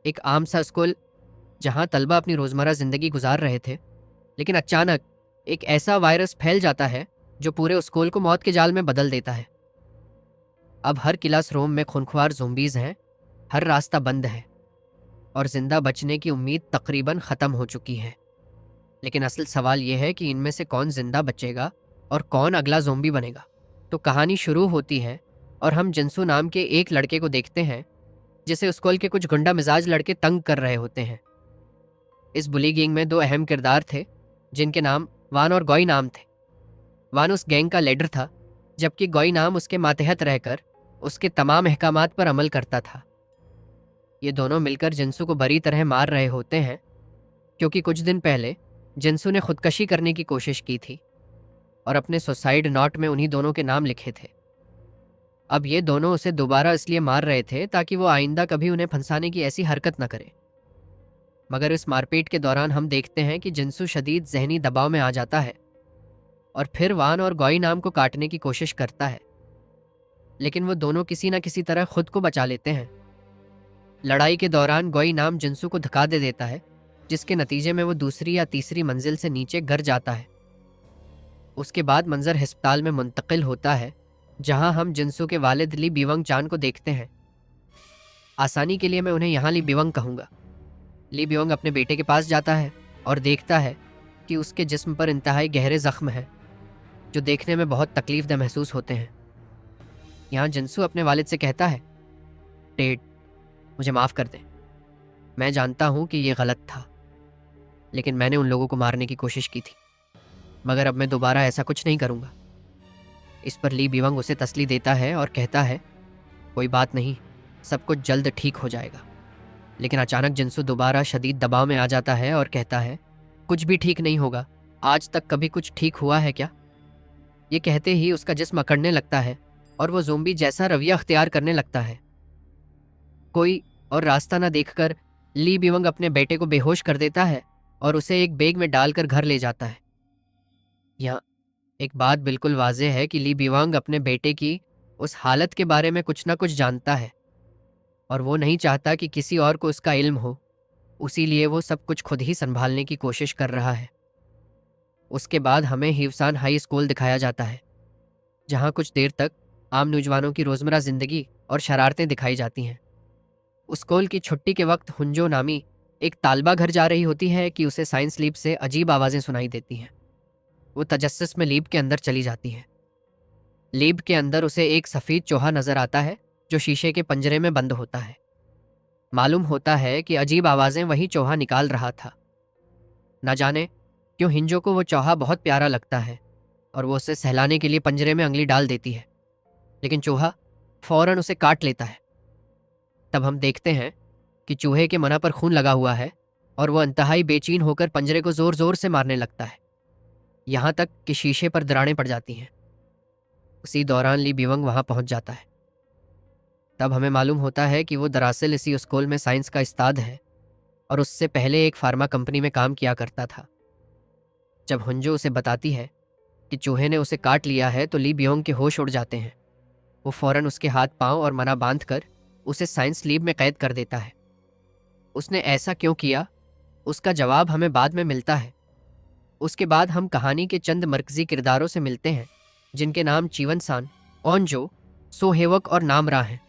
एक आम सा स्कूल जहां तलबा अपनी रोज़मर्रा ज़िंदगी गुजार रहे थे, लेकिन अचानक एक ऐसा वायरस फैल जाता है जो पूरे स्कूल को मौत के जाल में बदल देता है। अब हर क्लासरूम में खूंखार ज़ोंबीज़ हैं, हर रास्ता बंद है और जिंदा बचने की उम्मीद तकरीबन ख़त्म हो चुकी है। लेकिन असल सवाल यह है कि इनमें से कौन जिंदा बचेगा और कौन अगला ज़ोंबी बनेगा। तो कहानी शुरू होती है और हम जिंसू नाम के एक लड़के को देखते हैं जिसे स्कूल के कुछ गुंडा मिजाज लड़के तंग कर रहे होते हैं। इस बुली गैंग में दो अहम किरदार थे जिनके नाम वान और गोई नाम थे। वान उस गैंग का लीडर था, जबकि गोई नाम उसके मातहत रहकर उसके तमाम अहकामात पर अमल करता था। ये दोनों मिलकर जिंसू को बुरी तरह मार रहे होते हैं क्योंकि कुछ दिन पहले जिंसू ने खुदकशी करने की कोशिश की थी और अपने सुसाइड नोट में उन्हीं दोनों के नाम लिखे थे। अब ये दोनों उसे दोबारा इसलिए मार रहे थे ताकि वो आइंदा कभी उन्हें फंसाने की ऐसी हरकत न करे। मगर इस मारपीट के दौरान हम देखते हैं कि जिंसू शदीद जहनी दबाव में आ जाता है और फिर वान और गोई नाम को काटने की कोशिश करता है, लेकिन वो दोनों किसी न किसी तरह खुद को बचा लेते हैं। लड़ाई के दौरान गोई नाम जिंसू को धक्का दे देता है, जिसके नतीजे में वो दूसरी या तीसरी मंजिल से नीचे गिर जाता है। उसके बाद मंजर अस्पताल में मुंतकिल होता है जहां हम जिंसू के वालिद ली बिवंग चान को देखते हैं। आसानी के लिए मैं उन्हें यहाँ ली बिवंग कहूँगा। ली बिवंग अपने बेटे के पास जाता है और देखता है कि उसके जिस्म पर इंतहाई गहरे जख्म हैं जो देखने में बहुत तकलीफदेह महसूस होते हैं। यहाँ जिंसू अपने वालिद से कहता है, डेड, मुझे माफ़ कर दें। मैं जानता हूँ कि ये गलत था, लेकिन मैंने उन लोगों को मारने की कोशिश की थी, मगर अब मैं दोबारा ऐसा कुछ नहीं करूँगा। इस पर ली बिवंग उसे तसल्ली देता है और कहता है, कोई बात नहीं, सब कुछ जल्द ठीक हो जाएगा। लेकिन अचानक जिंसू दोबारा शदीद दबाव में आ जाता है और कहता है, कुछ भी ठीक नहीं होगा। आज तक कभी कुछ ठीक हुआ है क्या? ये कहते ही उसका जिस्म अकड़ने लगता है और वो ज़ोंबी जैसा रवैया अख्तियार करने लगता है। कोई और रास्ता न देखकर ली बिवंग अपने बेटे को बेहोश कर देता है और उसे एक बैग में डालकर घर ले जाता है। यहाँ एक बात बिल्कुल वाज़ेह है कि ली बिवंग अपने बेटे की उस हालत के बारे में कुछ ना कुछ जानता है और वो नहीं चाहता कि किसी और को उसका इल्म हो, उसीलिए वो सब कुछ खुद ही संभालने की कोशिश कर रहा है। उसके बाद हमें हीवसान हाई स्कूल दिखाया जाता है जहाँ कुछ देर तक आम नौजवानों की रोज़मर्रा ज़िंदगी और शरारतें दिखाई जाती हैं। स्कूल की छुट्टी के वक्त हुंजो नामी एक तालबा घर जा रही होती है कि उसे साइंस लीब से अजीब आवाज़ें सुनाई देती हैं। वो तजस्सुस में लीब के अंदर चली जाती है। लीब के अंदर उसे एक सफ़ेद चूहा नज़र आता है जो शीशे के पंजरे में बंद होता है। मालूम होता है कि अजीब आवाज़ें वही चूहा निकाल रहा था। न जाने क्यों हिंजो को वो चूहा बहुत प्यारा लगता है और वो उसे सहलाने के लिए पंजरे में उंगली डाल देती है, लेकिन चूहा फ़ौरन उसे काट लेता है। तब हम देखते हैं कि चूहे के मना पर खून लगा हुआ है और वह इंतहाई बेचैन होकर पंजरे को ज़ोर ज़ोर से मारने लगता है, यहाँ तक कि शीशे पर दरारें पड़ जाती हैं। उसी दौरान ली बिवंग वहाँ पहुँच जाता है। तब हमें मालूम होता है कि वो दरअसल इसी स्कूल में साइंस का उस्ताद है और उससे पहले एक फार्मा कंपनी में काम किया करता था। जब हुंजो उसे बताती है कि चूहे ने उसे काट लिया है तो ली बियोंग के होश उड़ जाते हैं। वो फ़ौरन उसके हाथ पांव और मना बांध कर उसे साइंस लीब में कैद कर देता है। उसने ऐसा क्यों किया, उसका जवाब हमें बाद में मिलता है। उसके बाद हम कहानी के चंद मरकजी किरदारों से मिलते हैं जिनके नाम चीवन सान, ओनजो, सोहेवक और नामरा हैं।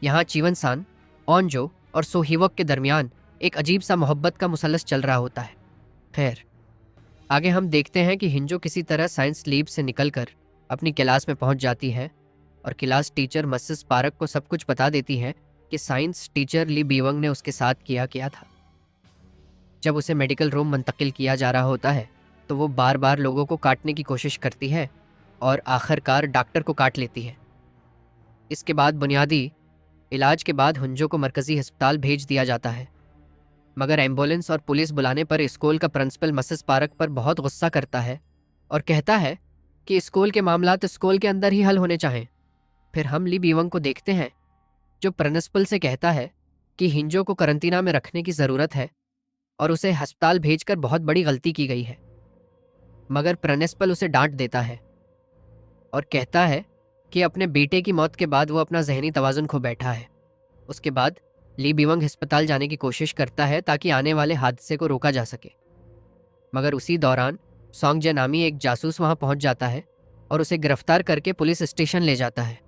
यहाँ चीवन सान, ओनजो और सोहेवक के दरमियान एक अजीब सा मोहब्बत का मुसलस चल रहा होता है। खैर, आगे हम देखते हैं कि हिंजो किसी तरह साइंस लीब से निकलकर अपनी क्लास में पहुंच जाती है और क्लास टीचर मिसेस पारक को सब कुछ बता देती है कि साइंस टीचर ली बिवंग ने उसके साथ किया था। जब उसे मेडिकल रूम मुंतकिल किया जा रहा होता है तो वो बार बार लोगों को काटने की कोशिश करती है और आखिरकार डॉक्टर को काट लेती है। इसके बाद बुनियादी इलाज के बाद हुंजो को मरकज़ी अस्पताल भेज दिया जाता है, मगर एम्बुलेंस और पुलिस बुलाने पर स्कूल का प्रिंसिपल मिसेस पारक पर बहुत गुस्सा करता है और कहता है कि स्कूल के मामलात स्कूल के अंदर ही हल होने चाहें। फिर हम ली बिवंग को देखते हैं जो प्रिंसिपल से कहता है कि हिंजो को करंटीना में रखने की ज़रूरत है और उसे अस्पताल भेजकर बहुत बड़ी गलती की गई है। मगर प्रिंसिपल उसे डांट देता है और कहता है कि अपने बेटे की मौत के बाद वो अपना जहनी तवाज़ुन खो बैठा है। उसके बाद ली बिवंग अस्पताल जाने की कोशिश करता है ताकि आने वाले हादसे को रोका जा सके, मगर उसी दौरान सॉन्गजे नामी एक जासूस वहां पहुंच जाता है और उसे गिरफ्तार करके पुलिस स्टेशन ले जाता है।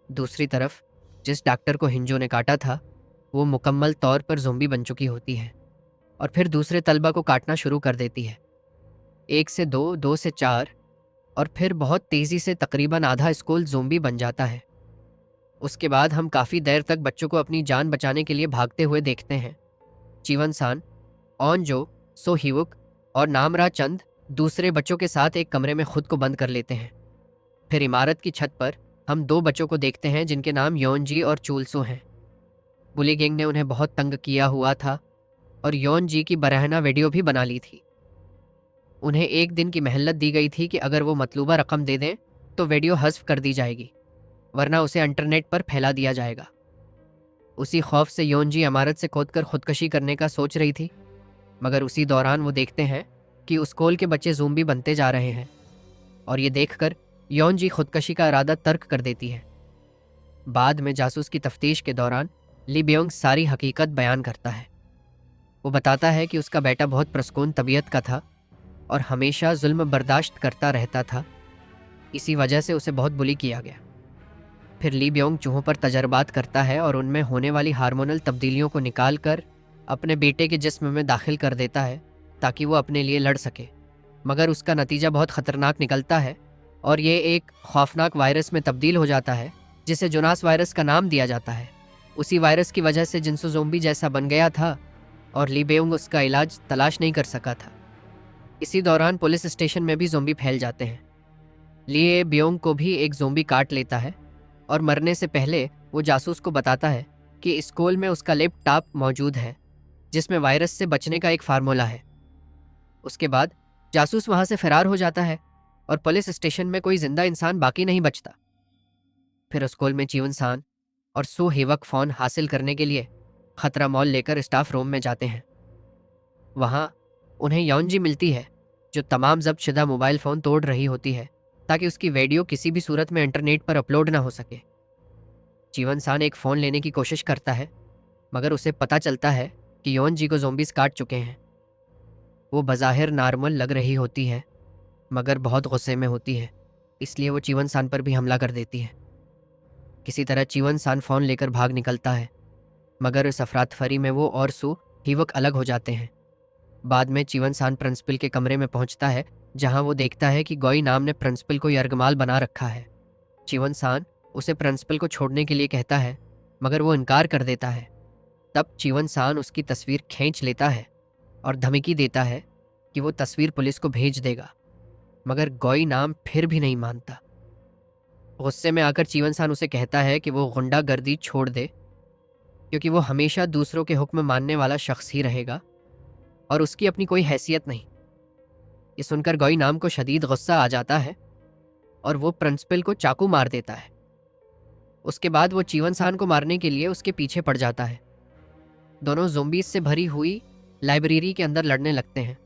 दूसरी तरफ जिस डॉक्टर को हिंजो ने काटा था वो मुकम्मल तौर पर ज़ोंबी बन चुकी होती है और फिर दूसरे तलबा को काटना शुरू कर देती है। 1 से 2, 2 से 4 और फिर बहुत तेज़ी से तकरीबन आधा स्कूल ज़ोंबी बन जाता है। उसके बाद हम काफ़ी देर तक बच्चों को अपनी जान बचाने के लिए भागते हुए देखते हैं। चिवन सान, ऑनजो, सो हिवुक और नामरा चंद दूसरे बच्चों के साथ एक कमरे में खुद को बंद कर लेते हैं। फिर इमारत की छत पर हम 2 बच्चों को देखते हैं जिनके नाम योनजी और चूलसो हैं। बुली गैंग ने उन्हें बहुत तंग किया हुआ था और योनजी की बरहना वीडियो भी बना ली थी। उन्हें 1 दिन की मोहलत दी गई थी कि अगर वो मतलूबा रकम दे दें तो वीडियो हज़्फ कर दी जाएगी, वरना उसे इंटरनेट पर फैला दिया जाएगा। उसी खौफ से योनजी इमारत से कूदकर खुदकशी करने का सोच रही थी, मगर उसी दौरान वो देखते हैं कि उस स्कूल के बच्चे ज़ोंबी बनते जा रहे हैं और ये देखकर योनजी खुदकशी का इरादा तर्क कर देती है। बाद में जासूस की तफ्तीश के दौरान ली बियोंग सारी हकीकत बयान करता है। वो बताता है कि उसका बेटा बहुत प्रसकून तबीयत का था और हमेशा जुल्म बर्दाश्त करता रहता था, इसी वजह से उसे बहुत बुली किया गया। फिर ली बियोंग चूहों पर तजर्बात करता है और उनमें होने वाली हार्मोनल तब्दीलियों को निकाल कर अपने बेटे के जिस्म में दाखिल कर देता है ताकि वो अपने लिए लड़ सके, मगर उसका नतीजा बहुत ख़तरनाक निकलता है और ये एक खौफनाक वायरस में तब्दील हो जाता है जिसे जोनास वायरस का नाम दिया जाता है। उसी वायरस की वजह से जिन्सो ज़ोंबी जैसा बन गया था और ली बियोंग उसका इलाज तलाश नहीं कर सका था। इसी दौरान पुलिस स्टेशन में भी ज़ोंबी फैल जाते हैं। ली बियोंग को भी एक ज़ोंबी काट लेता है और मरने से पहले वो जासूस को बताता है कि स्कूल में उसका लैपटॉप मौजूद है जिसमें वायरस से बचने का एक फार्मूला है। उसके बाद जासूस वहां से फरार हो जाता है और पुलिस स्टेशन में कोई जिंदा इंसान बाकी नहीं बचता। फिर स्कूल में चिवन सान और सो हेवक फ़ोन हासिल करने के लिए खतरा मॉल लेकर स्टाफ रूम में जाते हैं। वहाँ उन्हें योनजी मिलती है जो तमाम जब्त शुदा मोबाइल फ़ोन तोड़ रही होती है ताकि उसकी वीडियो किसी भी सूरत में इंटरनेट पर अपलोड ना हो सके। चिवन सान एक फ़ोन लेने की कोशिश करता है, मगर उसे पता चलता है कि योनजी को ज़ोंबीज़ काट चुके हैं। वो बज़ाहिर नॉर्मल लग रही होती है मगर बहुत गुस्से में होती है, इसलिए वो चिवन सान पर भी हमला कर देती है। किसी तरह चिवन सान फ़ोन लेकर भाग निकलता है, मगर इस अफरातफरी में वो और सू हिवक अलग हो जाते हैं। बाद में चिवन सान प्रिंसिपल के कमरे में पहुंचता है जहां वो देखता है कि गोई नाम ने प्रिंसिपल को यरगमाल बना रखा है। चिवन सान उसे प्रिंसिपल को छोड़ने के लिए कहता है, मगर वो इनकार कर देता है। तब चिवन सान उसकी तस्वीर खींच लेता है और धमकी देता है कि वो तस्वीर पुलिस को भेज देगा, मगर गोई नाम फिर भी नहीं मानता। गुस्से में आकर चिवन सान उसे कहता है कि वो गुंडागर्दी छोड़ दे क्योंकि वो हमेशा दूसरों के हुक्म मानने वाला शख्स ही रहेगा और उसकी अपनी कोई हैसियत नहीं। ये सुनकर गोई नाम को शदीद गुस्सा आ जाता है और वो प्रिंसिपल को चाकू मार देता है। उसके बाद वो चिवन सान को मारने के लिए उसके पीछे पड़ जाता है। दोनों ज़ोंबीज़ से भरी हुई लाइब्रेरी के अंदर लड़ने लगते हैं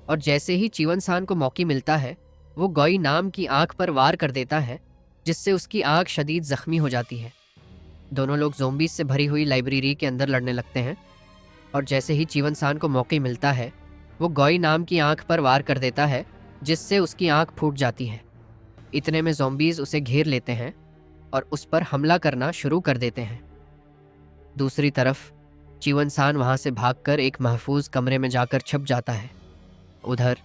और जैसे ही चिवन सान को मौका मिलता है वो गोई नाम की आंख पर वार कर देता है जिससे उसकी आंख शदीद जख्मी हो जाती है। दोनों लोग ज़ोंबीज़ से भरी हुई लाइब्रेरी के अंदर लड़ने लगते हैं और जैसे ही चिवन सान को मौका मिलता है वो गोई नाम की आंख पर वार कर देता है जिससे उसकी आंख फूट जाती है। इतने में ज़ोंबीज़ उसे घेर लेते हैं और उस पर हमला करना शुरू कर देते हैं। दूसरी तरफ चिवन सान वहाँ से भागकर एक महफूज कमरे में जाकर छुप जाता है। उधर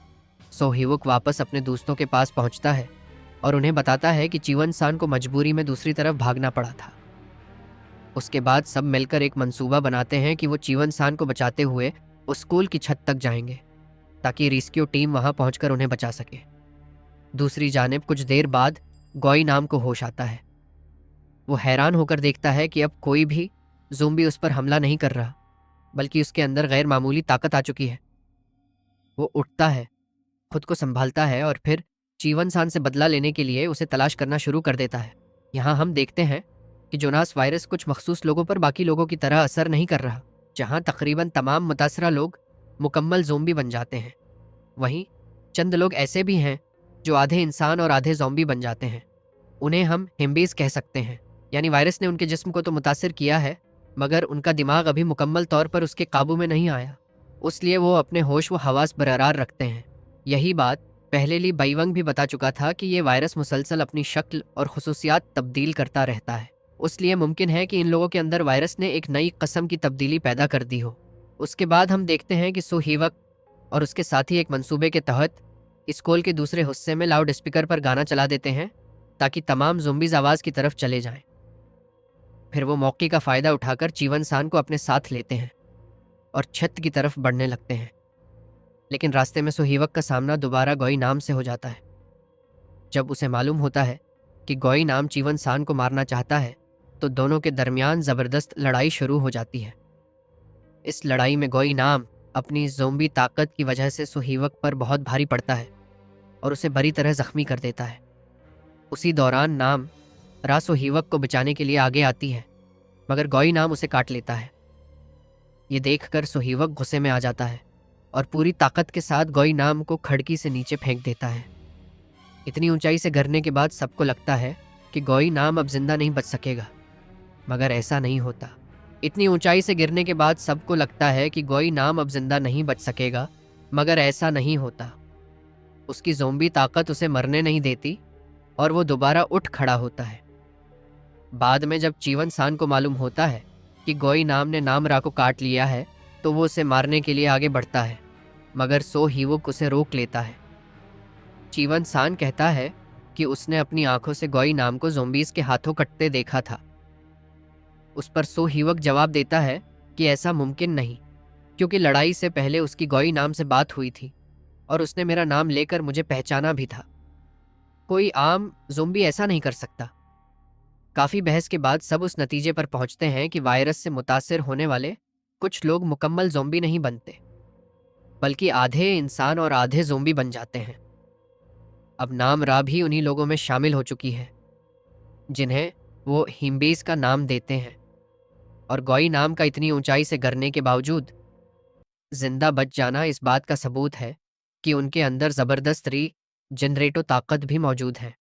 सो हिवुक वापस अपने दोस्तों के पास पहुँचता है और उन्हें बताता है कि चिवन सान को मजबूरी में दूसरी तरफ भागना पड़ा था। उसके बाद सब मिलकर एक मंसूबा बनाते हैं कि वो चिवन सान को बचाते हुए उस स्कूल की छत तक जाएंगे ताकि रेस्क्यू टीम वहां पहुंचकर उन्हें बचा सके। दूसरी जानिब कुछ देर बाद गोई नाम को होश आता है। वो हैरान होकर देखता है कि अब कोई भी ज़ोंबी उस पर हमला नहीं कर रहा, बल्कि उसके अंदर गैर मामूली ताकत आ चुकी है। वो उठता है, खुद को संभालता है और फिर चिवन सान से बदला लेने के लिए उसे तलाश करना शुरू कर देता है। यहाँ हम देखते हैं कि जोनास वायरस कुछ मखसूस लोगों पर बाकी लोगों की तरह असर नहीं कर रहा। जहाँ तकरीबन तमाम मुतासरा लोग मुकम्मल ज़ोंबी बन जाते हैं, वहीं चंद लोग ऐसे भी हैं जो आधे इंसान और आधे ज़ोंबी बन जाते हैं। उन्हें हम हिम्बीज़ कह सकते हैं, यानी वायरस ने उनके जिस्म को तो मुतासिर किया है मगर उनका दिमाग अभी मुकम्मल तौर पर उसके काबू में नहीं आया, इसलिए वो अपने होश व हवास बरकरार रखते हैं। यही बात पहले ली बाइवंग भी बता चुका था कि ये वायरस मुसलसल अपनी शक्ल और खुसूसियात तब्दील करता रहता है, इसलिए मुमकिन है कि इन लोगों के अंदर वायरस ने एक नई कस्म की तब्दीली पैदा कर दी हो। उसके बाद हम देखते हैं कि सोहीवक और उसके साथी एक मंसूबे के तहत स्कूल के दूसरे हिस्से में लाउड स्पीकर पर गाना चला देते हैं ताकि तमाम ज़ोंबीज़ आवाज़ की तरफ चले जाएं। फिर वो मौके का फ़ायदा उठाकर चीवन सान को अपने साथ लेते हैं और छत की तरफ बढ़ने लगते हैं। लेकिन रास्ते में सोहीवक का सामना दोबारा गोई नाम से हो जाता है। जब उसे मालूम होता है कि गोई नाम चीवन सान को मारना चाहता है तो दोनों के दरमियान ज़बरदस्त लड़ाई शुरू हो जाती है। इस लड़ाई में गोई नाम अपनी ज़ोंबी ताकत की वजह से सोहीवक पर बहुत भारी पड़ता है और उसे बुरी तरह ज़ख्मी कर देता है। उसी दौरान नाम रा सोहीवक को बचाने के लिए आगे आती है, मगर गोई नाम उसे काट लेता है। ये देखकर सोहीवक गुस्से में आ जाता है और पूरी ताकत के साथ गोई नाम को खिड़की से नीचे फेंक देता है। इतनी ऊंचाई से गिरने के बाद सबको लगता है कि गोई नाम अब जिंदा नहीं बच सकेगा, मगर ऐसा नहीं होता। इतनी ऊंचाई से गिरने के बाद सबको लगता है कि गोई नाम अब जिंदा नहीं बच सकेगा, मगर ऐसा नहीं होता। उसकी ज़ोंबी ताकत उसे मरने नहीं देती और वो दोबारा उठ खड़ा होता है। बाद में जब चीवन सान को मालूम होता है कि गोई नाम ने नाम रा को काट लिया है तो वो उसे मारने के लिए आगे बढ़ता है, मगर सो हीवुक उसे रोक लेता है। चीवन सान कहता है कि उसने अपनी आंखों से गोई नाम को ज़ोंबीज़ के हाथों कटते देखा था। उस पर सो हीवक जवाब देता है कि ऐसा मुमकिन नहीं, क्योंकि लड़ाई से पहले उसकी गोई नाम से बात हुई थी और उसने मेरा नाम लेकर मुझे पहचाना भी था। कोई आम ज़ोंबी ऐसा नहीं कर सकता। काफ़ी बहस के बाद सब उस नतीजे पर पहुंचते हैं कि वायरस से मुतासिर होने वाले कुछ लोग मुकम्मल ज़ोंबी नहीं बनते, बल्कि आधे इंसान और आधे ज़ोंबी बन जाते हैं। अब नाम रा भी उन्हीं लोगों में शामिल हो चुकी है जिन्हें वो हिम्बीज का नाम देते हैं, और गोई नाम का इतनी ऊंचाई से गिरने के बावजूद जिंदा बच जाना इस बात का सबूत है कि उनके अंदर ज़बरदस्त री जनरेटो ताकत भी मौजूद है।